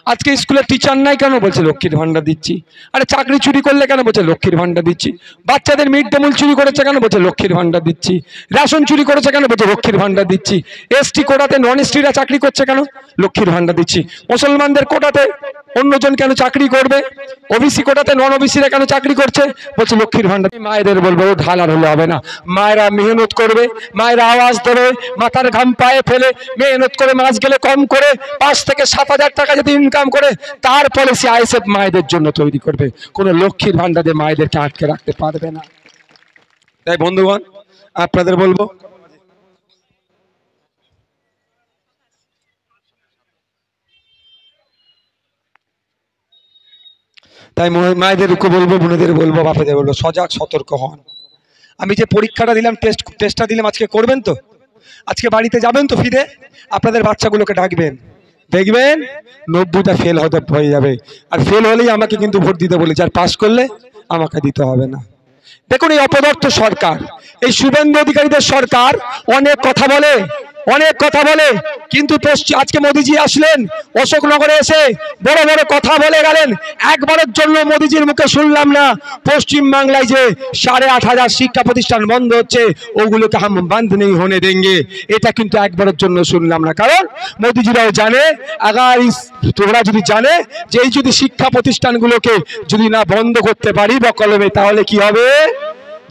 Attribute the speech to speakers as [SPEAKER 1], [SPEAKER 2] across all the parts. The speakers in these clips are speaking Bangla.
[SPEAKER 1] আজকে স্কুলে টিচার নাই কেন? বলছে লক্ষ্মীর ভান্ডার দিচ্ছি। আরে চাকরি চুরি করলে কেন? বলছে লক্ষ্মীর ভান্ডার দিচ্ছি। বাচ্চাদের মিড ডে মিল চুরি করেছে কেন? বলছে লক্ষ্মীর ভান্ডার দিচ্ছি। রেশন চুরি করেছে কেন? বলছে লক্ষ্মীর ভান্ডার দিচ্ছি। এসটি কোটাতে নন এসটিরা চাকরি করছে কেন? লক্ষ্মীর ভান্ডার দিচ্ছি। মুসলমানদের কোটাতে অন্যজন কেন চাকরি করবে? ওবিসি কোটাতে নন ওবিসিরা কেন চাকরি করছে? বলছে লক্ষ্মীর ভান্ডার। মায়েদের বলবো ও ঢালার হলে হবে না। মায়েরা মেহনত করবে, মায়েরা আওয়াজ দেবে, মাথার ঘাম পায়ে ফেলে মেহনত করে মাস গেলে কম করে 5 থেকে 7,000 টাকা যদি ইনকাম করে তার পলিসি আইএসএফ মায়েদের জন্য তৈরি করবে। কোনো লক্ষ্মীর ভান্ডারে মায়েদেরকে আটকে রাখতে পারবে না। তাই বন্ধুগণ আপনাদের বলবো, তাই মায়েদেরকে বলবো, বোনেদের বলবো, বাপেদের বলবো, সজাগ সতর্ক হন। আমি যে পরীক্ষাটা দিলাম, টেস্টটা দিলাম, আজকে করবেন তো? আজকে বাড়িতে যাবেন তো? ফিরে আপনাদের বাচ্চাগুলোকে ডাকবেন, দেখবেন 90টা ফেল হয়ে যাবে। আর ফেল হলেই আমাকে কিন্তু ভোট দিতে বলেছে, আর পাস করলে আমাকে দিতে হবে না। দেখুন এই অপদার্থ সরকার, এই শুভেন্দু অধিকারীদের সরকার অনেক কথা বলে, অনেক কথা বলে, কিন্তু আজকে মোদিজি আসলেন, অশোকনগরে এসে বড় বড় কথা বলে গেলেন। একবারের জন্য মোদিজির মুখে শুনলাম না পশ্চিম বাংলায় যে 8,500 শিক্ষা প্রতিষ্ঠান বন্ধ হচ্ছে ওগুলোকে হাম বন্ধ নেই হোনে দেঙ্গে, এটা কিন্তু একবারের জন্য শুনলাম না। কারণ মোদিজিরাও জানে, আগার তোমরা যদি জানে যে এই যদি শিক্ষা প্রতিষ্ঠানগুলোকে যদি না বন্ধ করতে পারি বা কলমে, তাহলে কি হবে?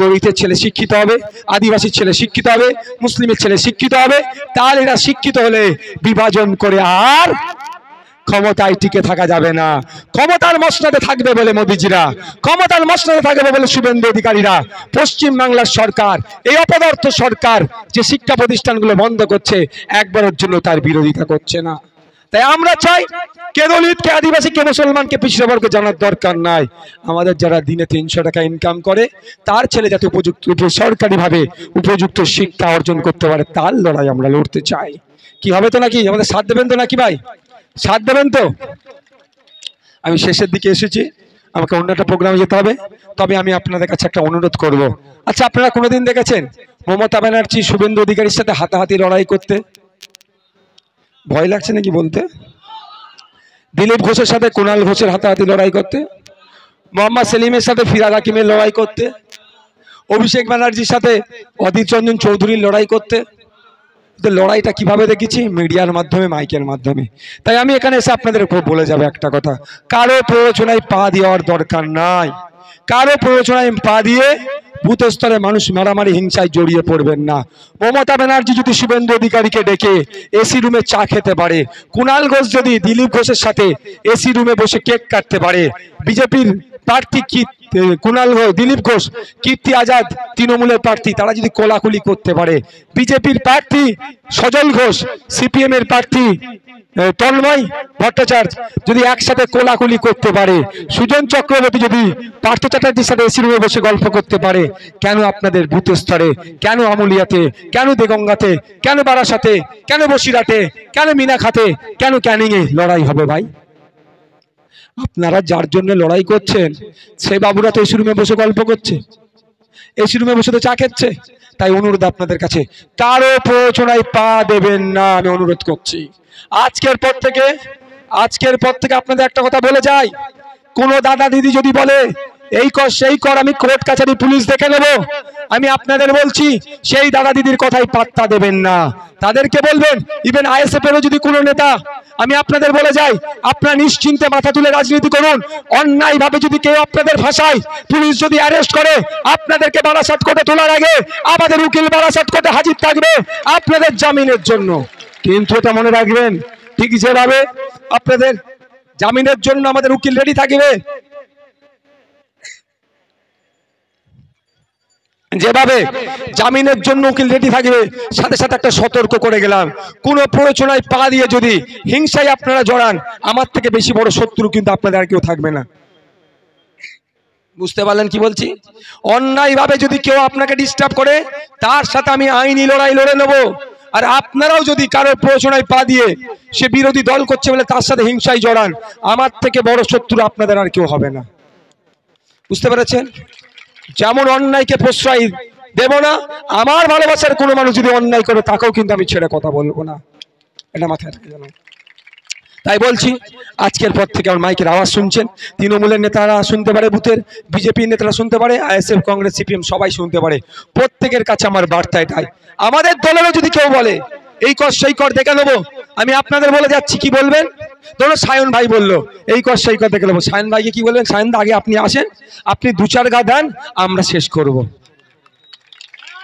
[SPEAKER 1] দলিতের ছেলে শিক্ষিত হবে, আদিবাসীর ছেলে শিক্ষিত হবে, মুসলিমের ছেলে শিক্ষিত হবে। তাহলে এরা শিক্ষিত হলে বিভাজন করে আর ক্ষমতায় টিকে থাকা যাবে না। ক্ষমতার মসনদে থাকবে বলে মোদিজিরা, ক্ষমতার মসনদে থাকবে বলে শুভেন্দু অধিকারীরা। পশ্চিম বাংলার সরকার, এই অপদার্থ সরকার যে শিক্ষা প্রতিষ্ঠানগুলো বন্ধ করছে, একবারের জন্য তার বিরোধিতা করছে না। তাই আমরা চাই কে দলিত, কে আদিবাসী, কে মুসলমান, কে পিছিয়ে বর্গ জানার দরকার নাই। আমাদের যারা দিনে 300 টাকা ইনকাম করে তার ছেলে যাতে উপযুক্ত সরকারিভাবে উপযুক্ত শিক্ষা অর্জন করতে পারে, তার লড়াই আমরা লড়তে চাই। কি হবে তো নাকি? আমাদের সাথ দেবেন তো নাকি ভাই? সাথ দেবেন তো? আমি শেষের দিকে এসেছি, আমাকে অন্য একটা প্রোগ্রামে যেতে হবে, তবে আমি আপনাদের কাছে একটা অনুরোধ করব। আচ্ছা, আপনারা কোনোদিন দেখেছেন মমতা ব্যানার্জি শুভেন্দু অধিকারীর সাথে হাতাহাতি লড়াই করতে? ভয় লাগছে নাকি বলতে? দিলীপ ঘোষের সাথে কুণাল ঘোষের হাতাহাতি লড়াই করতে, মোহাম্মদ সেলিমের সাথে ফিরাদ হাকিমের লড়াই করতে, অভিষেক ব্যানার্জির সাথে অধীর রঞ্জন চৌধুরীর লড়াই করতে। লড়াইটা কিভাবে দেখেছি? মিডিয়ার মাধ্যমে, মাইকের মাধ্যমে। তাই আমি এখানে এসে আপনাদের বলে যাবে একটা কথা, কারো প্ররোচনায় পা দেওয়ার দরকার নাই। কারো প্ররোচনায় পা দিয়ে বুথ স্তরে মানুষ মারামারি হিংসায় জড়িয়ে পড়বেন না। মমতা ব্যানার্জি যদি শুভেন্দু অধিকারীকে ডেকে এসি রুমে চা খেতে পারে, কুণাল ঘোষ যদি দিলীপ ঘোষের সাথে এসি রুমে বসে কেক কাটতে পারে, বিজেপির প্রার্থী কুণাল ঘোষ, দিলীপ ঘোষ, কীর্তি আজাদ তৃণমূলের প্রার্থী, তারা যদি কোলাকুলি করতে পারে, বিজেপির প্রার্থী সজল ঘোষ, সিপিএম এর প্রার্থী তন্ময় ভট্টাচার্য যদি একসাথে কোলাকুলি করতে পারে, সুজন চক্রবর্তী যদি পার্থ চ্যাটার্জির সাথে এসি রুমে বসে গল্প করতে পারে, কেন আপনাদের বুথ স্তরে, কেন আমুলিয়াতে, কেন দেগঙ্গাতে, কেন বারাসাতে, কেন বসিরহাটে, কেন মিনাখাতে, কেন ক্যানিংয়ে লড়াই হবে ভাই? আপনারা যার জন্য লড়াই করছেন সেই বাবুরা তো এসি রুমে বসে গল্প করছে, এসি রুমে বসে তো চা খেচ্ছে। তাই অনুরোধ আপনাদের কাছে, কারো প্ররোচনায় পা দেবেন না, আমি অনুরোধ করছি। আজকের পর থেকে আপনাদের একটা কথা বলে যাই, কোন দাদা দিদি যদি বলে এই কর সেই কর, আমি কোর্ট কাছারি পুলিশ দেখে নেব, আমি আপনাদের বলছি সেই দাদা দিদির কথাই পাত্তা দেবেন না। তাদেরকে বলবেন, ইভেন আইএসএফ এরও যদি কোনো নেতা, আমি আপনাদের বলে যাই, আপনারা নিশ্চিন্তে মাথা তুলে রাজনীতি করুন। অন্যায় ভাবে যদি কেউ আপনাদের ভাষায় পুলিশ যদি অ্যারেস্ট করে, আপনাদেরকে বারাসাত কোর্টে তোলার আগে আমাদের উকিল বারাসাত কোর্টে হাজির থাকবে আপনাদের জামিনের জন্য। কিন্তু এটা মনে রাখবেন, ঠিক যেভাবে আপনাদের জামিনের জন্য আমাদের উকিল রেডি থাকবে, যেভাবে জামিনের জন্য উকিল রেডি থাকবে, সাথে সাথে একটা সতর্ক করে গেলাম, কোন প্ররোচনায় পা দিয়ে যদি হিংসায় আপনারা জড়ান, আমার থেকে বেশি বড় শত্রু কিন্তু আপনাদের আর কেউ থাকবে না। বুঝতে পারলেন কি বলছি? অন্যায় ভাবে যদি কেউ আপনাকে ডিস্টার্ব করে, তার সাথে আমি আইনি লড়াই লড়ে নেব। আর আপনারাও যদি কারো প্ররোচনায় পা দিয়ে সে বিরোধী দল করছে বলে তার সাথে হিংসায় জড়ান, আমার থেকে বড় শত্রু আপনাদের আর কেউ হবে না। বুঝতে পেরেছেন? যেমন অন্যায়কে প্রশ্রয় দেব না, আমার ভালোবাসার কোনো মানুষ যদি অন্যায় করে তাকেও কিন্তু আমি ছেড়ে কথা বলবো না, এটা মাথায় রাখতে জানো। তাই বলছি আজকের পর থেকে আমার মাইকের আওয়াজ শুনছেন, তৃণমূলের নেতারা শুনতে পারে, বুথের বিজেপির নেতারা শুনতে পারে, আইএসএফ, কংগ্রেস, সিপিএম সবাই শুনতে পারে। প্রত্যেকের কাছে আমার বার্তা এটাই, আমাদের দলেরও যদি কেউ বলে এই কর সেই কর দেখে নেবো, আমি আপনাদের বলে যাচ্ছি কি বলবেন। ধরো সায়ন ভাই বললো এই কর সেই কর দেখে নেবো, সায়ন ভাইকে কি বলবেন, সায়ন দা আগে আপনি আসেন, আপনি 2-4 গা দেন, আমরা শেষ করব।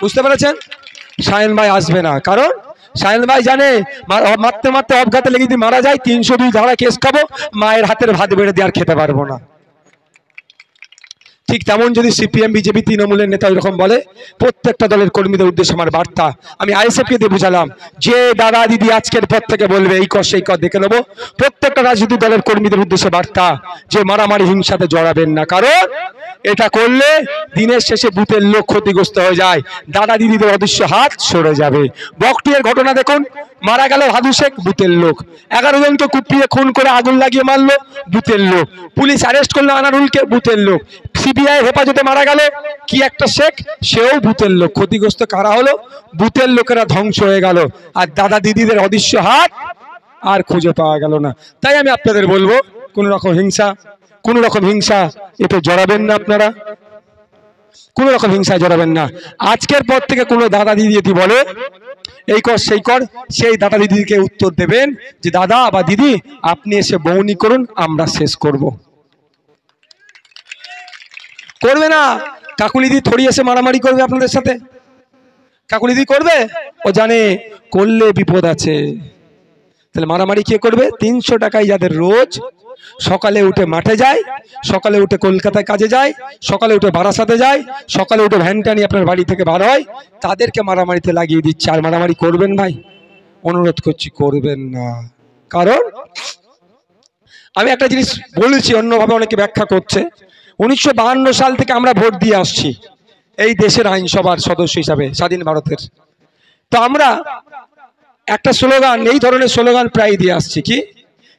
[SPEAKER 1] বুঝতে পেরেছেন? সায়ন ভাই আসবে না, কারণ সায়ন ভাই জানে মারতে মারতে অবঘাতে লেগে যদি মারা যায় 302 ধারা কেস খাবো, মায়ের হাতের ভাত বেড়ে দিয়ে আর খেতে পারবো না। ঠিক তেমন যদি সিপিএম, বিজেপি, তৃণমূলের নেতা এরকম বলে, প্রত্যেকটা দলের কর্মীদের উদ্দেশ্যে আমার বার্তা, আমি আইএসএফকে দিয়ে বুঝালাম, যে দাদা দিদি আজকের পর থেকে বলবে এই কর সেই কর দেখে নেবো, প্রত্যেকটা রাজনৈতিক দলের কর্মীদের উদ্দেশ্যে বার্তা, যে মারামারি হিংসাতে জড়াবেন না, কারণ এটা করলে দিনের শেষে বুথের লোক ক্ষতিগ্রস্ত হয়ে যায়, দাদা দিদিদের অদৃশ্য হাত সরে যাবে। বকটিয়ার ঘটনা দেখুন, মারা গেল ভাদু শেখ, বুথের লোক, 11 জনকে কুপিয়ে খুন করে আগুন লাগিয়ে মারলো, বুথের লোক, পুলিশ অ্যারেস্ট করলো আনারুলকে, বুথের লোক, সিবিআই হেফাজতে মারা গেল কি একটা শেখ, সেও বুথের লোক। ক্ষতিগ্রস্ত কারা হলো? বুথের লোকেরা ধ্বংস হয়ে গেল, আর দাদা দিদিদের অদৃশ্য হাত আর খুঁজে পাওয়া গেল না। তাই আমি আপনাদের বলবো, কোন রকম হিংসা এতে জড়াবেন না, আপনারা কোন রকম হিংসায় জড়াবেন না। আজকের পর থেকে কোনো দাদা দিদি যদি বলে এই কর সেই কর, সেই দাদা দিদিকে উত্তর দেবেন যে দাদা বা দিদি আপনি এসে বউনি করুন, আমরা শেষ করব। করবে না, কাকুলি দিদি থরি এসে মারামারি করবে আপনাদের সাথে, কাকুলি দিদি করবে, ও জানে করলে বিপদ আছে। তাহলে মারামারি কে করবে? 300 টাকায় যাদের রোজ সকালে উঠে মাঠে যায়, সকালে উঠে কলকাতায় কাজে যায়, সকালে উঠে বারাসাতে যায়, সকালে উঠে ভ্যানটা নিয়ে আপনার বাড়ি থেকে বার হয়, তাদেরকে মারামারিতে লাগিয়ে দিচ্ছে। আর মারামারি করবেন ভাই, অনুরোধ করছি করবেন না। কারণ আমি একটা জিনিস বলেছি, অন্যভাবে অনেকে ব্যাখ্যা করছে, 1952 সাল থেকে আমরা ভোট দিয়ে আসছি এই দেশের আইনসভার সদস্য হিসাবে স্বাধীন ভারতের। তো আমরা একটা স্লোগান, এই ধরনের স্লোগান প্রায় দিয়ে আসছি, কি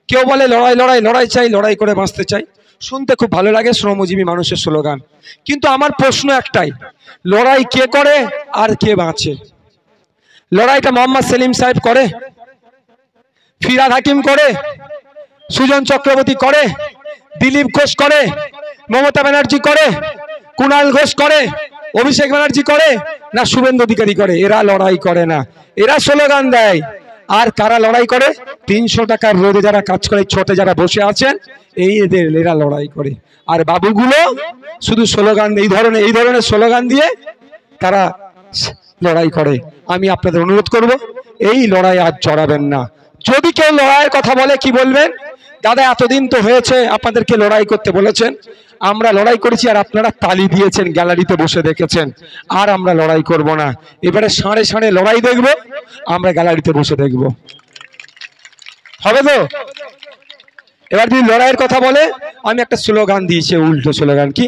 [SPEAKER 1] কেউ বলে লড়াই লড়াই লড়াই চাই, লড়াই করে বাঁচতে চাই, শুনতে খুব ভালো লাগে, শ্রমজীবী মানুষের স্লোগান। কিন্তু আমার প্রশ্ন একটাই, লড়াই কে করে আর কে বাঁচে? লড়াইটা মোহাম্মদ সেলিম সাহেব করে, ফিরহাদ হাকিম করে, সুজন চক্রবর্তী করে, দিলীপ ঘোষ করে, মমতা ব্যানার্জি করে, কুণাল ঘোষ করে, অভিষেক ব্যানার্জি করে, না শুভেন্দু অধিকারী করে? এরা লড়াই করে না, এরা স্লোগান দেয়। আর কারা লড়াই করে? 300 টাকার রোদে যারা কাজ করে, ছোটে যারা বসে আছেন, এরা লড়াই করে। আর বাবুগুলো শুধু স্লোগান, এই ধরনের স্লোগান দিয়ে তারা লড়াই করে। আমি আপনাদের অনুরোধ করব, এই লড়াই আর জড়াবেন না। যদি কেউ লড়াইয়ের কথা বলে, কি বলবেন? দাদা এতদিন তো হয়েছে আপনাদেরকে লড়াই করতে বলেছেন, আমরা লড়াই করেছি আর আপনারা তালি দিয়েছেন, গ্যালারিতে বসে দেখেছেন, আর আমরা লড়াই করব না। এবারে সাড়ে সাড়ে লড়াই দেখব, আমরা গ্যালারিতে বসে দেখব, হবে তো? এবার যদি লড়াইয়ের কথা বলে, আমি একটা স্লোগান দিয়েছি, উল্টো স্লোগান, কি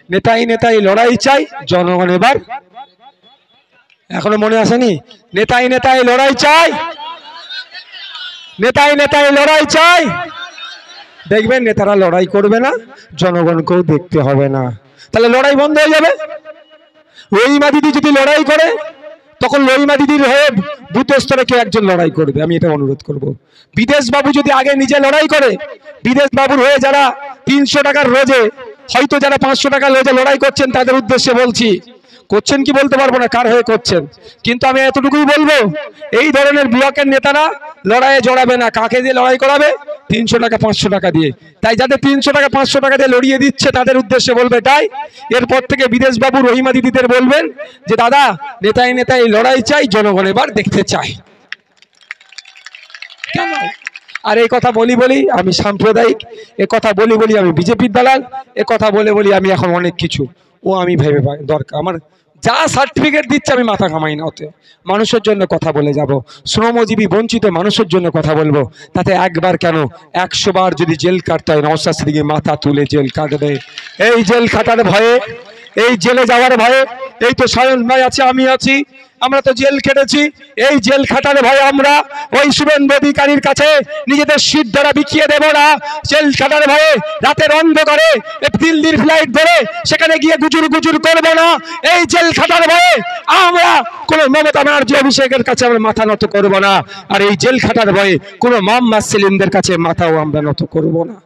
[SPEAKER 1] নেতাই নেতাই লড়াই চাই, জনগণ এবার, এখনো মনে আসেনি? নেতাই নেতাই লড়াই চাই, নেতাই নেতাই লড়াই চাই। দেখবেন নেতারা লড়াই করবে না, জনগণকেও দেখতে হবে না, তাহলে লড়াই বন্ধ হয়ে যাবে। রহিমা দিদি যদি লড়াই করে, তখন রহিমা দিদির হয়ে বুথ স্তরে কেউ একজন লড়াই করবে, আমি এটা অনুরোধ করব। বিদেশ বাবু যদি আগে নিজে লড়াই করে, বিদেশ বাবুর হয়ে যারা 300 টাকার রোজে, হয়তো যারা 500 টাকার রোজে লড়াই করছেন, তাদের উদ্দেশ্যে বলছি, করছেন কি বলতে পারবো না কার হয়ে করছেন, কিন্তু আমি এতটুকুই বলবো, এই ধরনের ব্লকের নেতারা লড়াইয়ে জড়াবে না। কাকে দিয়ে লড়াই করাবে? 300 টাকা 500 টাকা দিয়ে। তাই যাদের 300 টাকা 500 টাকা দিয়ে লড়িয়ে দিচ্ছে, তাদের উদ্দেশ্যে বলবে তাই, এরপর থেকে বিদেশ বাবু রহিমা দিদিদের বলবেন যে দাদা নেতাই নেতাই লড়াই চাই, জনগণ এবার দেখতে চাই। কেন? আর এই কথা বলি আমি সাম্প্রদায়িক, এ কথা বলি আমি বিজেপির দালাল, এ কথা বলি আমি এখন অনেক কিছু, আমি ভেবে পাই দরকার, আমার যা সার্টিফিকেট দিচ্ছে আমি মাথা ঘামাই না, ওতে মানুষের জন্য কথা বলে যাব, শ্রমজীবী বঞ্চিত মানুষের জন্য কথা বলবো। তাতে একবার কেন 100 বার যদি জেল কাটতে হয়, নওশাদ সিদ্দিকী মাথা তুলে জেল কাটবে। এই জেল কাটার ভয়ে, এই জেলে যাওয়ার ভয়ে, এই তো সায়ন ভাই আছে, আমি আছি, আমরা তো জেল খেটেছি। এই জেল খাটার ভয়ে আমরা ওই শুভেন্দু অধিকারীর কাছে নিজেদের সিট দ্বারা বিকিয়ে দেব না। জেল খাটার ভয়ে রাতের অন্ধকারে দিল্লির ফ্লাইট ধরে সেখানে গিয়ে গুজুর গুজুর করবো না। এই জেল খাটার ভয়ে আমরা কোনো মমতা ব্যানার্জি অভিষেকের কাছে আমরা মাথা নত করবো না। আর এই জেল খাটার ভয়ে কোনো মোহাম্মদ সেলিমদের কাছে মাথাও আমরা নত করবো না।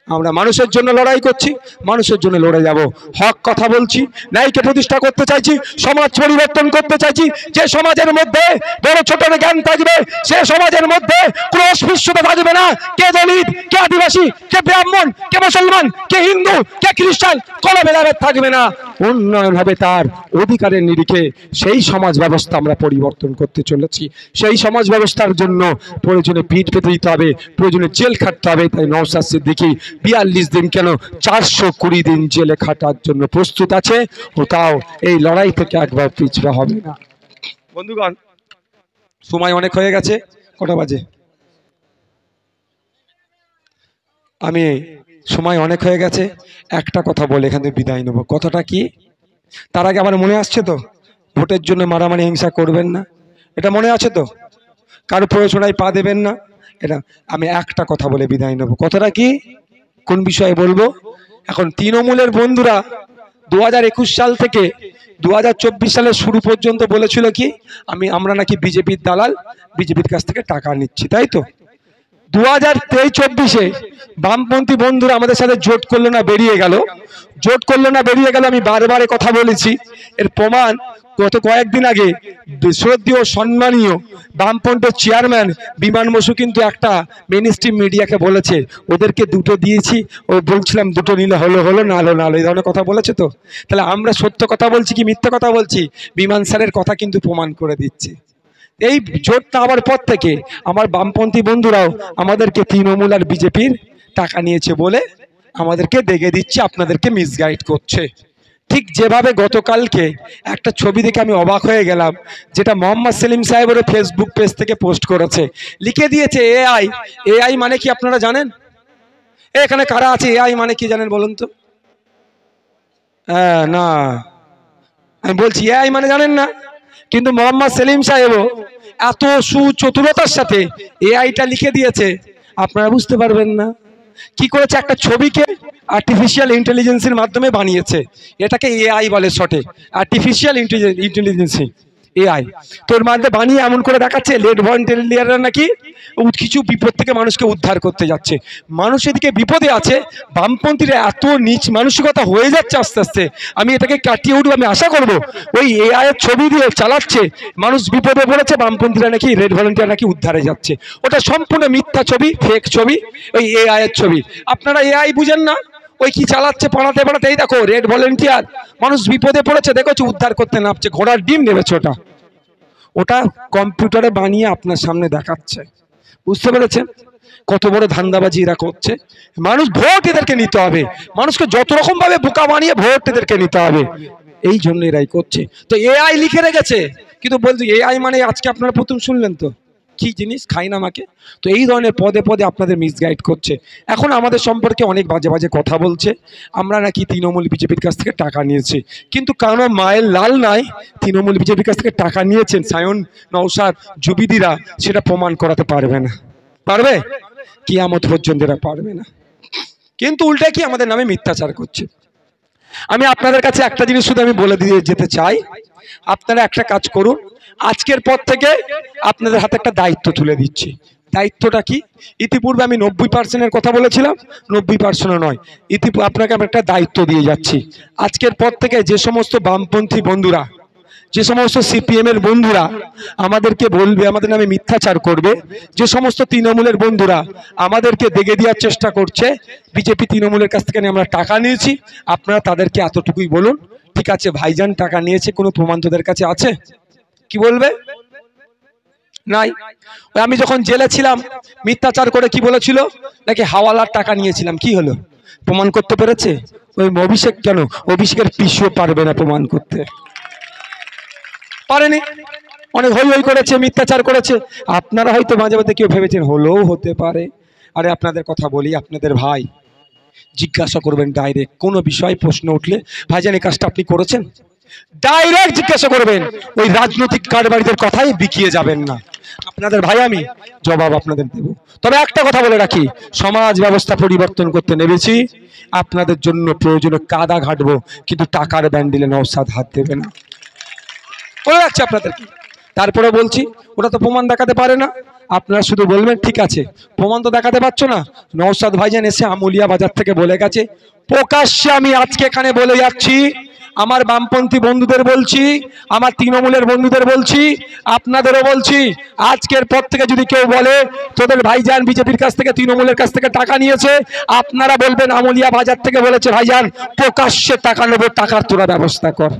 [SPEAKER 1] আমরা মানুষের জন্য লড়াই করছি, মানুষের জন্য লড়ে যাব। হক কথা বলছি, ন্যায়কে প্রতিষ্ঠা করতে চাইছি, সমাজ পরিবর্তন করতে চাইছি। যে সমাজের মধ্যে বড় ছোটের জ্ঞান থাকবে, সে সমাজের মধ্যে কোনো অস্পৃশ্যতা থাকবে না। কে দলিত, কে আদিবাসী, কে ব্রাহ্মণ, কে মুসলমান, কে হিন্দু, কে খ্রিস্টান, কোনো ভেদাভেদ থাকবে না। উন্নয়ন হবে তার অধিকারের নিরিখে। সেই সমাজ ব্যবস্থা আমরা পরিবর্তন করতে চলেছি। সেই সমাজ ব্যবস্থার জন্য প্রয়োজনে পিঠ পেতে দিতে হবে, প্রয়োজনে জেল খাটতে হবে। তাই নওশাদ সিদ্দিকী 42 দিন কেন 420 দিন জেলে খাটার জন্য প্রস্তুত আছে। ও তাও এই লড়াই থেকে একবার পিছড়া হবে না। বন্ধুগণ, সময় অনেক হয়ে গেছে। কটা বাজে? আমি সময় অনেক হয়ে গেছে, একটা কথা বলে এখান থেকে বিদায় নেব। কথাটা কি? তার আগে আমার মনে আসছে তো, ভোটের জন্য মারামারি হিংসা করবেন না, এটা মনে আছে তো? কারো প্রয়োজনায় পা দেবেন না, এটা আমি একটা কথা বলে বিদায় নেব। কথাটা কি? কোন বিষয়ে বলবো? এখন তৃণমূলের বন্ধুরা 2021 সাল থেকে 2024 সালের শুরু পর্যন্ত বলেছিল কি আমরা নাকি বিজেপির দালাল, বিজেপির কাছ থেকে টাকা নিচ্ছি, তাই তো? 2023-24-এ বামপন্থী বন্ধুরা আমাদের সাথে জোট করলো না, বেরিয়ে গেল। জোট করলো না, বেরিয়ে গেল। আমি বারবার কথা বলেছি, এর প্রমাণ গত কয়েকদিন আগে শ্রদ্ধেয় সম্মানীয় বামপন্থের চেয়ারম্যান বিমান বসু কিন্তু একটা মেইন স্ট্রিম মিডিয়াকে বলেছে ওদেরকে দুটো দিয়েছি, ও বলছিলাম দুটো নিলে হলো হলো, না হলো না হলো, এই ধরনের কথা বলেছে। তো তাহলে আমরা সত্য কথা বলছি কি মিথ্যা কথা বলছি? বিমান স্যারের কথা কিন্তু প্রমাণ করে দিচ্ছে। এই জোট না হওয়ার পর থেকে আমার বামপন্থী বন্ধুরাও আমাদেরকে তৃণমূল আর বিজেপির টাকা নিয়েছে বলে আমাদেরকে দেখে দিচ্ছে, আপনাদেরকে মিসগাইড করছে। ঠিক যেভাবে গতকালকে একটা ছবি দেখে আমি অবাক হয়ে গেলাম, যেটা মোহাম্মদ সেলিম সাহেবের ফেসবুক পেজ থেকে পোস্ট করেছে, লিখে দিয়েছে এআই। এআই মানে কি আপনারা জানেন? এখানে কারা আছে? এআই মানে কি জানেন বলুন তো? না, আমি বলছি এআই মানে জানেন না, কিন্তু মোহাম্মদ সেলিম সাহেবও এত সুচতুরতার সাথে এআইটা লিখে দিয়েছে, আপনারা বুঝতে পারবেন না। কি করেছে? একটা ছবিকে আর্টিফিশিয়াল ইন্টেলিজেন্সের মাধ্যমে বানিয়েছে। এটাকে এআই বলে, শর্টে আর্টিফিশিয়াল ইন্টেলিজেন্সি, এআই। তোর মাধ্যমে বানিয়ে এমন করে দেখাচ্ছে লেড ভলেন্টিয়াররা নাকি কিছু বিপদ থেকে মানুষকে উদ্ধার করতে যাচ্ছে। মানুষ এদিকে বিপদে আছে, বামপন্থীরা এত নিচ মানসিকতা হয়ে যাচ্ছে আস্তে আস্তে। আমি এটাকে কাটিয়ে উঠবো, আমি আশা করব। ওই এআই এর ছবি দিয়ে চালাচ্ছে, মানুষ বিপদে পড়েছে, বামপন্থীরা নাকি রেড ভলেন্টিয়ার নাকি উদ্ধারে যাচ্ছে। ওটা সম্পূর্ণ মিথ্যা ছবি, ফেক ছবি, ওই এআই এর ছবি। আপনারা এআই বুঝেন না, ওই কি চালাচ্ছে পালাতে পালাতে, এই দেখো রেড ভলেন্টিয়ার, মানুষ বিপদে পড়েছে, দেখেছো উদ্ধার করতে নামছে, ঘোড়ার ডিম নেমেছে। ওটা কম্পিউটারে বানিয়ে আপনার সামনে দেখাচ্ছে। বুঝতে পেরেছেন কত বড় ধান্দাবাজি এরা করছে? মানুষ ভোট এদেরকে নিতে হবে, মানুষকে যত রকম ভাবে বোকা বানিয়ে ভোট এদেরকে নিতে হবে, এই জন্য এরাই করছে। তো এআই লিখে রেখেছে, কিন্তু বলছি এআই মানে আজকে আপনারা প্রথম শুনলেন তো কি জিনিস, খাই না আমাকে। তো এই ধরনের পদে পদে আপনাদের মিসগাইড করছে। এখন আমাদের সম্পর্কে অনেক বাজে বাজে কথা বলছে, আমরা নাকি তৃণমূল বিজেপির কাছ থেকে টাকা নিয়েছি। কিন্তু কারো মায়ের লাল নাই তৃণমূল বিজেপির কাছ থেকে টাকা নিয়েছেন সায়ন, নওশাদ, জুবিদিরা, সেটা প্রমাণ করাতে পারবে না। পারবে? কিয়ামত পর্যন্ত এরা পারবে না। কিন্তু উল্টে কি আমাদের নামে মিথ্যাচার করছে। আমি আপনাদের কাছে একটা জিনিস শুধু আমি বলে দিয়ে যেতে চাই, আপনারা একটা কাজ করুন, আজকের পর থেকে আপনাদের হাতে একটা দায়িত্ব তুলে দিচ্ছি। দায়িত্বটা কি? ইতিপূর্বে আমি 90% কথা বলেছিলাম, 90% নয়, আপনাকে আমি একটা দায়িত্ব দিয়ে যাচ্ছি। আজকের পর থেকে যে সমস্ত বামপন্থী বন্ধুরা, যে সমস্ত সিপিএম এর বন্ধুরা আমাদেরকে বলবে, আমাদের নামে মিথ্যাচার করবে, যে সমস্ত তৃণমূলের বন্ধুরা আমাদেরকে দেখে দেওয়ার চেষ্টা করছে বিজেপি তৃণমূলের কাছ থেকে আমরা টাকা নিয়েছি, আপনারা তাদেরকে এতটুকুই বলুন, ঠিক আছে ভাইজান টাকা নিয়েছে, কোনো প্রমাণ তোদের কাছে আছে? কি বলবে? নাই। আমি যখন জেলে ছিলাম মিথ্যাচার করে কি বলেছিল নাকি হাওয়ালার টাকা নিয়েছিলাম, কি হলো? প্রমাণ করতে পেরেছে? ওই অভিষেক কেন, অভিষেকের পিছুও পারবে না প্রমাণ করতে, পারেনি। অনেক হই হই করেছে, মিথ্যাচার করেছে। আপনারা হয়তো মাঝে মাঝে কেউ ভেবেছেন হলেও হতে পারে। আরে আপনাদের কথা বলি, আপনাদের ভাই জিজ্ঞাসা করবেন ডাইরেক্ট, কোনো বিষয় প্রশ্ন উঠলে ভাইজান এই কাজটা আপনি করেছেন, ডাইরেক্ট জিজ্ঞাসা করবেন, ওই রাজনৈতিক কারবারিদের কথাই বিকিয়ে যাবেন না। আপনাদের ভাই আমি জবাব আপনাদের দেব। তবে একটা কথা বলে রাখি, সমাজ ব্যবস্থা পরিবর্তন করতে নেমেছি, আপনাদের জন্য প্রয়োজনে কাদা ঘাটবো, কিন্তু টাকার ব্যান্ডিলে নওশাদ হাত দেবে না, বলে রাখছি আপনাদেরকে। তারপরে বলছি, ওটা তো প্রমাণ দেখাতে পারে না, আপনারা শুধু বলবেন ঠিক আছে, প্রমাণ তো দেখাতে পারছো না। নওশাদ ভাইজান এসে আমুলিয়া বাজার থেকে বলে গেছে, প্রকাশ্যে আমি আজকে এখানে বলে যাচ্ছি, আমার বামপন্থী বন্ধুদের বলছি, আমার তৃণমূলের বন্ধুদের বলছি, আপনাদেরও বলছি, আজকের পর থেকে যদি কেউ বলে তোদের ভাইজান বিজেপির কাছ থেকে তৃণমূলের কাছ থেকে টাকা নিয়েছে, আপনারা বলবেন আমুলিয়া বাজার থেকে বলেছে ভাইজান, প্রকাশ্যে টাকা নেবো, টাকার তোরা ব্যবস্থা কর।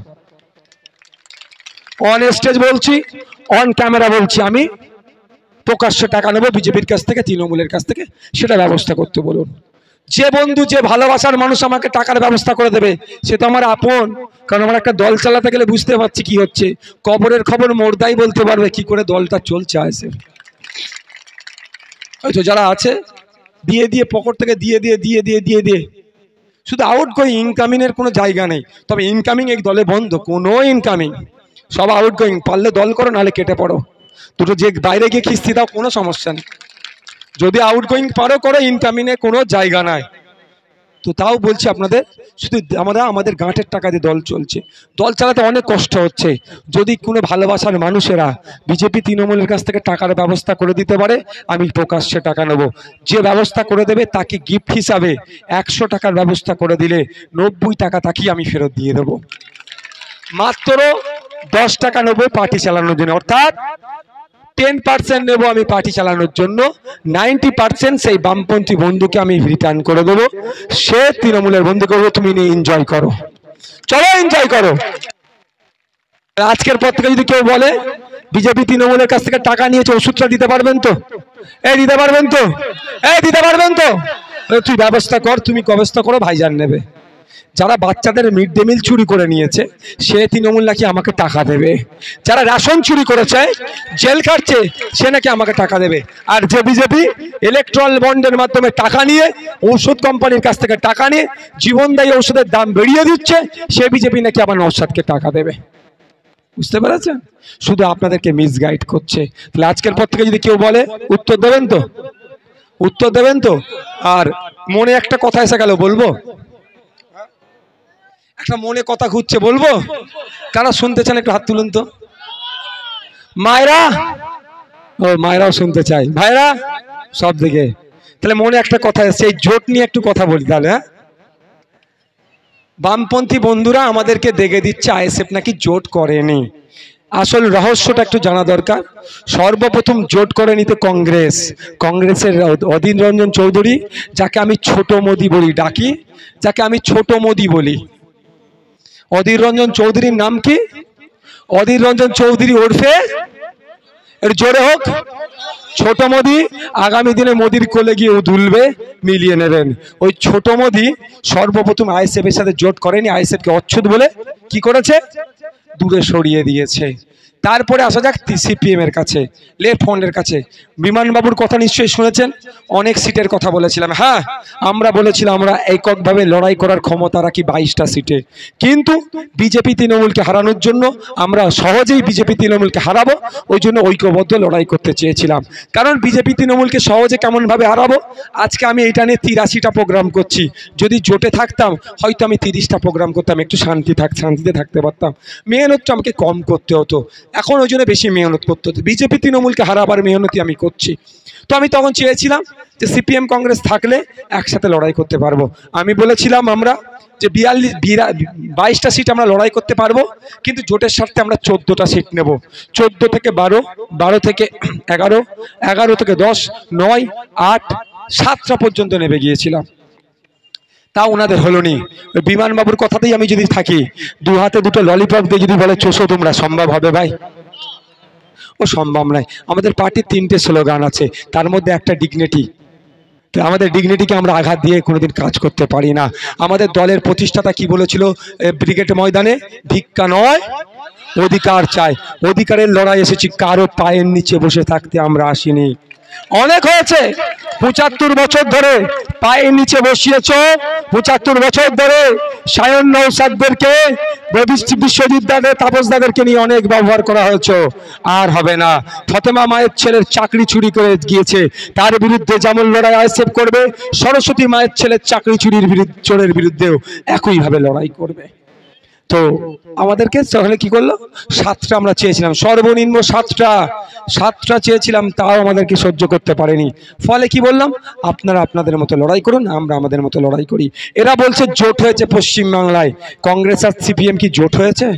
[SPEAKER 1] অন স্টেজ বলছি, অন ক্যামেরা বলছি, আমি প্রকাশ্যে টাকা নেবো বিজেপির কাছ থেকে তৃণমূলের কাছ থেকে, সেটা ব্যবস্থা করতে বলুন। যে বন্ধু, যে ভালোবাসার মানুষ আমাকে টাকার ব্যবস্থা করে দেবে, সে তো আমার আপন। কারণ আমার একটা দল চালাতে গেলে বুঝতে পারছি কি হচ্ছে, কবরের খবর মোর্দাই বলতে পারবে কি করে দলটা চলছে। আছে হয়তো যারা আছে দিয়ে দিয়ে পকেট থেকে দিয়ে দিয়ে দিয়ে দিয়ে দিয়ে দিয়ে শুধু আউট গোয়িং, ইনকামিং এর কোনো জায়গা নেই। তবে ইনকামিং এই দলে বন্ধ, কোনো ইনকামিং, সব আউট গোয়িং। পারলে দল করো, নাহলে কেটে পড়ো, দুটো যে বাইরে গিয়ে খিস্তি দাও, কোনো সমস্যা নেই। যদি আউট গোয়িং পারো করো, ইনকামিং এ কোনো জায়গা নাই। তো তাও বলছি আপনাদের, শুধু আমাদের গাঁটের টাকা দিয়ে দল চলছে, দল চালাতে অনেক কষ্ট হচ্ছে। যদি কোনো ভালোবাসার মানুষেরা বিজেপি তৃণমূলের কাছ থেকে টাকার ব্যবস্থা করে দিতে পারে, আমি প্রকাশ্যে টাকা নেব। যে ব্যবস্থা করে দেবে তাকে গিফট হিসাবে 100 টাকার ব্যবস্থা করে দিলে 90 টাকা তাকেই আমি ফেরত দিয়ে দেবো। মাত্র 10 টাকা নেবো পার্টি চালানোর জন্য, অর্থাৎ 10% নেব আমি পার্টি চালানোর জন্য, 90% সেই বামপন্থী বন্ধুকে আমি রিটার্ন করে দেবো। সে তৃণমূলের বন্ধু করবো, তুমি নিয়ে এনজয় করো, চলো এনজয় করো। আজকের পর থেকে যদি কেউ বলে বিজেপি তৃণমূলের কাছ থেকে টাকা নিয়েছে, ওষুধটা দিতে পারবেন তো? দিতে পারবেন তো? দিতে পারবেন তো? তুই ব্যবস্থা কর, তুমি ব্যবস্থা করো, ভাইজান নেবে। যারা বাচ্চাদের মিড ডে মিল চুরি করে নিয়েছে, সে তৃণমূল নাকি আমাকে টাকা দেবে। যারা রেশন চুরি করেছে, জেল খাটছে, সে নাকি আমাকে টাকা দেবে। আর যে বিজেপি ইলেকট্রাল বন্ডের মাধ্যমে টাকা নিয়ে, ঔষধ কোম্পানির কাছ থেকে টাকা নিয়ে জীবনদায়ী ঔষধের দাম বেরিয়ে দিচ্ছে, সে বিজেপি নাকি আবার নওশাদকে টাকা দেবে। বুঝতে পেরেছেন? শুধু আপনাদেরকে মিসগাইড করছে। তাহলে আজকের পর থেকে যদি কেউ বলে, উত্তর দেবেন তো? উত্তর দেবেন তো? আর মনে একটা কথা এসে গেল, বলবো? একটা মনে কথা ঘুরছে, বলবো? কারা শুনতে চান একটু হাত তুলুন তো। মায়েরা, ও মায়েরাও শুনতে চাই, ভাইরা সব দিকে। তাহলে মনে একটা কথা এসছে, এই জোট নিয়ে একটু কথা বলি তাহলে। বামপন্থী বন্ধুরা আমাদেরকে দেখে দিচ্ছে আইএসএফ নাকি জোট করেনি। আসল রহস্যটা একটু জানা দরকার। সর্বপ্রথম জোট করে নিতে কংগ্রেস, কংগ্রেসের অধীর রঞ্জন চৌধুরী, যাকে আমি ছোট মোদি বলি, ডাকি যাকে আমি ছোট মোদি বলি। অধীর রঞ্জন চৌধুরীর নাম কি? অধীর রঞ্জন চৌধুরী ওরফে, এর জোরে হোক, ছোট মোদি। আগামী দিনে মোদির কোলে গিয়ে দুলবে, মিলিয়ে নেবেন। ওই ছোট মোদি সর্বপ্রথম আইএসএফ এর সাথে জোট করেনি, আইএসএফ কে অচ্ছুত বলে কি করেছে, দূরে সরিয়ে দিয়েছে। তারপরে আসা যাক সিপিএম এর কাছে, লেফট ফ্রন্টের কাছে। বিমানবাবুর কথা নিশ্চয়ই শুনেছেন, অনেক সিটের কথা বলেছিলাম। হ্যাঁ, আমরা বলেছিলাম আমরা এককভাবে লড়াই করার ক্ষমতা রাখি 22টা সিটে, কিন্তু বিজেপি তৃণমূলকে হারানোর জন্য, আমরা সহজেই বিজেপি তৃণমূলকে হারাবো, ওই জন্য ঐক্যবদ্ধ লড়াই করতে চেয়েছিলাম। কারণ বিজেপি তৃণমূলকে সহজে কেমনভাবে হারাবো, আজকে আমি এইটা নিয়ে 83টা প্রোগ্রাম করছি। যদি জোটে থাকতাম হয়তো আমি 30টা প্রোগ্রাম করতাম, একটু শান্তিতে থাকতে পারতাম। মেহনতটা আমাকে কম করতে হতো, এখন ওই জন্য বেশি মেহনত করতে হতো। বিজেপি তৃণমূলকে হারাবার মেহনতই আমি করছি। তো আমি তখন চেয়েছিলাম যে সিপিএম কংগ্রেস থাকলে একসাথে লড়াই করতে পারবো। আমি বলেছিলাম আমরা যে 22টা সিট আমরা লড়াই করতে পারবো, কিন্তু জোটের স্বার্থে আমরা 14টা সিট নেব। 14 থেকে 12, 12 থেকে 11, 11 থেকে 10, 9, 8, 7টা পর্যন্ত নেমে গিয়েছিলাম। তা ওনাদের হলো নি। বিমানবাবুর কথাতেই আমি যদি থাকি, দু হাতে দুটো ললিপপ দিয়ে যদি বলে চোষো তোমরা, সম্ভব হবে ভাই? ও সম্ভব নয়। আমাদের পার্টির 3টে স্লোগান আছে, তার মধ্যে একটা ডিগনিটি। তো আমাদের ডিগনিটিকে আমরা আঘাত দিয়ে কোনোদিন কাজ করতে পারি না। আমাদের দলের প্রতিষ্ঠাতা কি বলেছিল ব্রিগেড ময়দানে? ভিক্ষা নয়, অধিকার চাই। অধিকারের লড়াই এসেছি, কারো পায়ের নিচে বসে থাকতে আমরা আসিনি। অনেক হয়েছে। 75 বছর ধরে পায়ের নিচে বসিয়েছ, 75 বছর ধরে সায়ন নৌসাদদেরকে, বিশ্ববিদ্যালয়ের তাপসদাদেরকে নিয়ে অনেক ব্যবহার করা হয়েছে, আর হবে না। ফতেমা মায়ের ছেলের চাকরি চুরি করে গিয়েছে, তার বিরুদ্ধে যেমন লড়াই আইএসএফ করবে, সরস্বতী মায়ের ছেলের চাকরি চুরির চোরের বিরুদ্ধেও একইভাবে লড়াই করবে। তো আমাদেরকে তাহলে কি করলো? 7টা আমরা চেয়েছিলাম, সর্বনিম্ন 7টা চেয়েছিলাম, তাও আমাদেরকে সহ্য করতে পারেনি। ফলে কি বললাম, আপনারা আপনাদের মতো লড়াই করুন, আমরা আমাদের মতো লড়াই করি। এরা বলছে জোট হয়েছে পশ্চিমবাংলায়। কংগ্রেস আর সিপিএম কি জোট হয়েছে?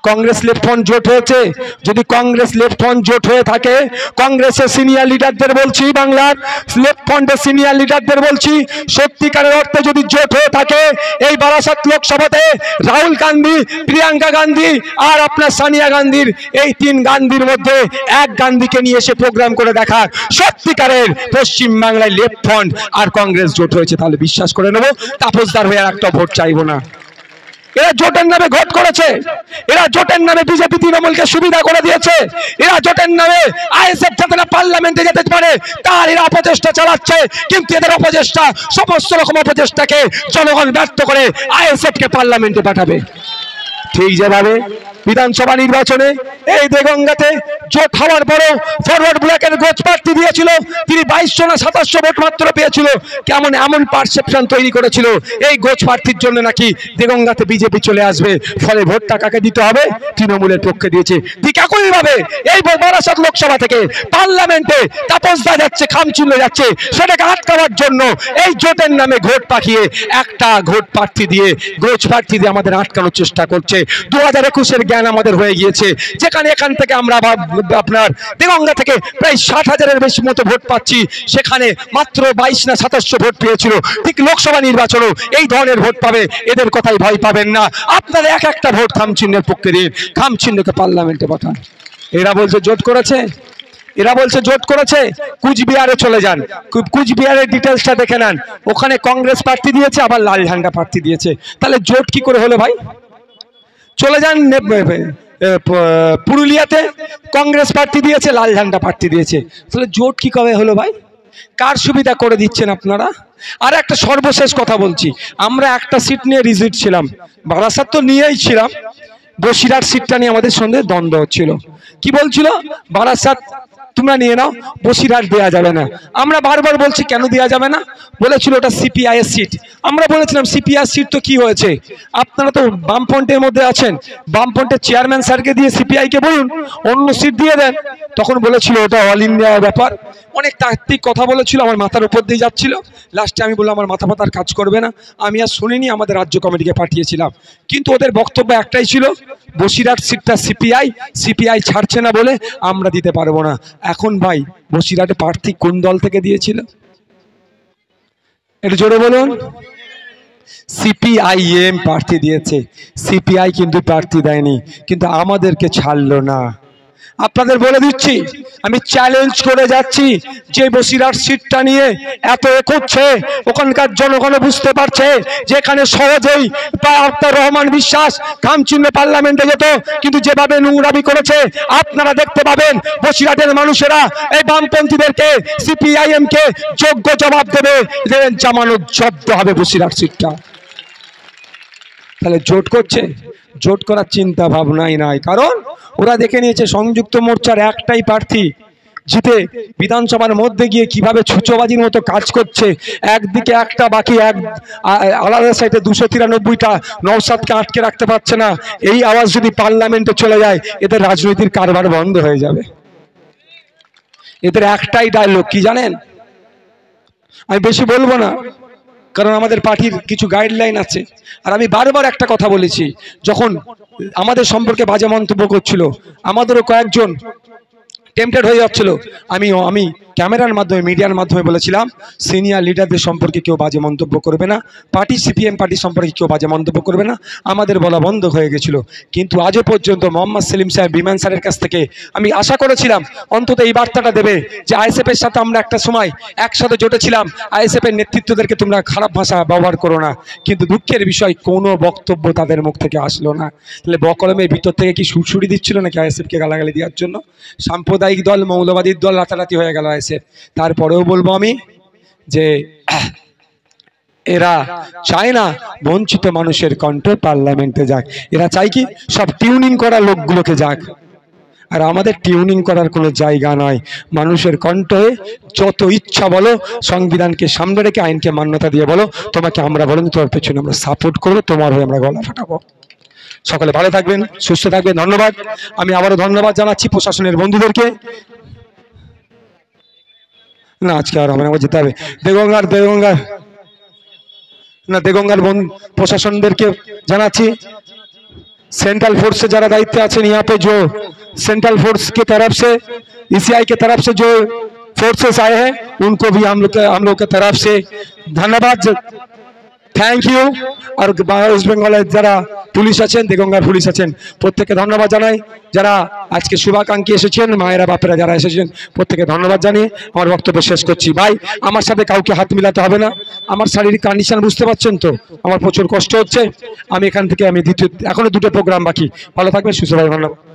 [SPEAKER 1] কংগ্রেস লেফট ফ্রন্ট জোট হয়েছে? যদি কংগ্রেস লেফট ফ্রন্ট জোট হয়ে থাকে, কংগ্রেসের সিনিয়র লিডারদের বলছি, বাংলার লেফট ফ্রন্টের সিনিয়র লিডারদের বলছি, সত্যিকারের অর্থে যদি জোট হয়ে থাকে, এই বারাসাত লোকসভাতে রাহুল গান্ধী, প্রিয়াঙ্কা গান্ধী আর আপনার সোনিয়া গান্ধীর, এই 3 গান্ধীর মধ্যে এক গান্ধীকে নিয়ে এসে প্রোগ্রাম করে দেখা, সত্যিকারের পশ্চিম বাংলায় লেফট ফ্রন্ট আর কংগ্রেস জোট হয়েছে, তাহলে বিশ্বাস করে নেব, তাপসদার হয়ে আর একটা ভোট চাইবো না। এরা জোটের নামে ঘট করেছে, এরা জোটের নামে বিজেপি তৃণমূলকে সুবিধা করে দিয়েছে, এরা জোটের নামে আইএসএফ যাতে না পার্লামেন্টে যেতে পারে তার এরা অপচেষ্টা চালাচ্ছে। কিন্তু এদের অপচেষ্টা, সমস্ত রকম অপচেষ্টাকে জনগণ ব্যর্থ করে আইএসএফকে পার্লামেন্টে পাঠাবে। ঠিক যেভাবে বিধানসভা নির্বাচনে এই দেগঙ্গাতে জোট হওয়ার পরও ফরওয়ার্ড ব্লকের গোছ প্রার্থী দিয়েছিল, তিনি 2200 না 2700 ভোট মাত্র পেয়েছিল। কেমন এমন পারসেপশন তৈরি করেছিল এই গোছ প্রার্থীর জন্য নাকি দেগঙ্গাতে বিজেপি চলে আসবে, ফলে ভোটটা কাকে দিতে হবে? তৃণমূলের পক্ষে দিয়েছে। ঠিক একইভাবে এই বারাসাত লোকসভা থেকে পার্লামেন্টে তাপসদা যাচ্ছে, খামচিহ্ন যাচ্ছে, সেটাকে আটকাবার জন্য এই জোটের নামে ভোট পাঠিয়ে একটা ভোট প্রার্থী দিয়ে, গোছ প্রার্থী দিয়ে আমাদের আটকানোর চেষ্টা করছে। 2021-এর জ্ঞান আমাদের হয়ে গিয়েছে, যেখানে এখান থেকে আমরা আপনার দেগঙ্গা থেকে প্রায় 60,000-এর বেশি মতো ভোট পাচ্ছি, সেখানে মাত্র 22 না 2700 ভোট পেয়েছিল। ঠিক লোকসভা নির্বাচনেও এই ধরনের ভোট পাবে, এদের কথাই ভয় পাবেন না। আপনারা একটা ভোট খামচিহ্নের পক্ষে দিন, খামচিহ্নকে পার্লামেন্টে পাঠান। এরা বলছে জোট করেছে, এরা বলছে জোট করেছে। কুচবিহারে চলে যান, কুচবিহারের ডিটেলসটা দেখে নেন, ওখানে কংগ্রেস প্রার্থী দিয়েছে, আবার লাল ঝান্ডা প্রার্থী দিয়েছে। তাহলে জোট কি করে হলো ভাই? চলে যান পুরুলিয়াতে, কংগ্রেস প্রার্থী দিয়েছে, লাল ঝান্ডা প্রার্থী দিয়েছে। তাহলে জোট কি কবে হলো ভাই? কার সুবিধা করে দিচ্ছেন আপনারা? আর একটা সর্বশেষ কথা বলছি, আমরা একটা সিট নিয়ে রিজিট ছিলাম, বারাসাত তো নিয়েই ছিলাম, বসিরহাট সিটটা নিয়ে আমাদের সঙ্গে দ্বন্দ্ব হচ্ছিল। কি বলছিল? বারাসাত তোমরা নিয়ে নাও, বসিরহাট দেওয়া যাবে না। আমরা বারবার বলছি কেন দেওয়া যাবে না? বলেছিল ওটা সিপিআই এর সিট। আমরা বলেছিলাম সিপিআই সিট তো কি হয়েছে, আপনারা তো বামফ্রন্টের মধ্যে আছেন, বামফ্রন্টের চেয়ারম্যান স্যারকে দিয়ে সিপিআই কে বলুন অন্য সিট দিয়ে দেন। তখন বলেছিল ওটা অল ইন্ডিয়া ব্যাপার, অনেক তাত্ত্বিক কথা বলেছিল, আমার মাথার উপর দিয়ে যাচ্ছিল। লাস্টে আমি বললাম আমার মাথা ফাতার কাজ করবে না, আমি আর শুনিনি, আমাদের রাজ্য কমিটিকে পাঠিয়েছিলাম। কিন্তু ওদের বক্তব্য একটাই ছিল, বসিরহাট সিটটা সিপিআই ছাড়ছে না বলে আমরা দিতে পারবো না। এখন ভাই বসিরহাটে প্রার্থী কোন দল থেকে দিয়েছিল? একটু জোরে বলুন। সিপিআইএম প্রার্থী দিয়েছে, সিপিআই কিন্তু প্রার্থী দেয়নি, কিন্তু আমাদেরকে ছাড়লো না। আপনাদের বলে দিচ্ছি, আমি চ্যালেঞ্জ করে যাচ্ছি, যে বসিরহাট সিটটা নিয়ে এত করছে, ওখানকার জনগণ বুঝতে পারছে যে এখানে সহজেই আফতার রহমান বিশ্বাস খামচিহ্নে পার্লামেন্টে যেত, কিন্তু যেভাবে নোংরামি করেছে আপনারা দেখতে পাবেন বসিরহাটের মানুষেরা এই বামপন্থীদেরকে, সিপিআইএম কে যোগ্য জবাব দেবে, জামানত জব্দ হবে বসিরহাট সিটটা। তাহলে জোট করছে, জোট করার চিন্তা ভাবনাই নাই, কারণ ওরা দেখে নিয়েছে সংযুক্ত মোর্চার একটাই প্রার্থী জিতে বিধানসভার মধ্যে গিয়ে কিভাবে ছুঁচোবাজির মতো কাজ করছে, একদিকে একটা বাকি এক আলাদা সাইডে 293টা, নওশাদকে আটকে রাখতে পারছে না। এই আওয়াজ যদি পার্লামেন্টে চলে যায়, এদের রাজনৈতিক কারবার বন্ধ হয়ে যাবে। এদের একটাই ডায়লগ কি জানেন? আমি বেশি বলবো না, কারণ আমাদের পার্টির কিছু গাইডলাইন আছে। আর আমি বারবার একটা কথা বলেছি, যখন আমাদের সম্পর্কে বাজে মন্তব্য করছিল, আমাদেরও কয়েকজন টেম্পটেড হয়ে যাচ্ছিল, আমি ক্যামেরার মাধ্যমে, মিডিয়ার মাধ্যমে বলেছিলাম সিনিয়র লিডারদের সম্পর্কে কেউ বাজে মন্তব্য করবে না, পার্টি সিপিএম পার্টি সম্পর্কে কেউ বাজে মন্তব্য করবে না। আমাদের বলা বন্ধ হয়ে গেছিল। কিন্তু আজও পর্যন্ত মোহাম্মদ সেলিম সাহেব, বিমান স্যারের কাছ থেকে আমি আশা করেছিলাম অন্তত এই বার্তাটা দেবে যে আইএসএফের সাথে আমরা একটা সময় একসাথে জোটেছিলাম, আইএসএফের নেতৃত্বদেরকে তোমরা খারাপ ভাষা ব্যবহার করো না। কিন্তু দুঃখের বিষয় কোনো বক্তব্য তাদের মুখ থেকে আসলো না। তাহলে বকলমের ভিতর থেকে কি সুরসুরি দিচ্ছিল নাকি আইএসএফকে গালাগালি দেওয়ার জন্য? সাম্প্রদায়িক দল, মৌলবাদীর দল রাতারাতি হয়ে গেল আইএসএফ। দেশের। তারপরেও বলবো আমি যে এরা চায় না বঞ্চিত মানুষের কণ্ঠ পার্লামেন্টে যাক, এরা চায় কি সব টিউনিং করা লোকগুলোকে যাক। আর আমাদের টিউনিং করার কোনো জায়গা নয়। মানুষের কণ্ঠে যত ইচ্ছা বলো, সংবিধানকে সামনে রেখে আইনকে মান্যতা দিয়ে বলো, তোমাকে আমরা বলেন তোমার পেছনে আমরা সাপোর্ট করবো, তোমার হয়ে আমরা গলা ফাটাবো। সকলে ভালো থাকবেন, সুস্থ থাকবেন, ধন্যবাদ। আমি আবারও ধন্যবাদ জানাচ্ছি প্রশাসনের বন্ধুদেরকে। না আজকে আর হবে না, যেতে হবে দেগঙ্গার দেগঙ্গার প্রশাসনদেরকে জানাচ্ছি, सेंट्रल फोर्स से जरा दायित्व आছেন यहाँ पे जो सेंट्रल फोर्स की तरफ से ईसीआई की तरफ से जो फोर्सेस आए हैं उनको भी हम लोग की तरफ से धन्यवाद, थैंक यू। और वेस्ट बेंगल जरा पुलिस आছেন, देगंगार पुलिस आছেন, প্রত্যেককে ধন্যবাদ জানাই। যারা আজকে শুভাকাঙ্ক্ষী এসেছেন, মায়েরা বাপেরা যারা এসেছেন, প্রত্যেককে ধন্যবাদ জানিয়ে আমার বক্তব্য শেষ করছি। ভাই আমার সাথে কাউকে হাত মিলাতে হবে না, আমার শারীরিক কন্ডিশন বুঝতে পারছেন তো, আমার প্রচুর কষ্ট হচ্ছে। আমি এখান থেকে দ্বিতীয় এখনো দুটো প্রোগ্রাম বাকি। ভালো থাকবেন, সুস্থ থাকবেন, ধন্যবাদ।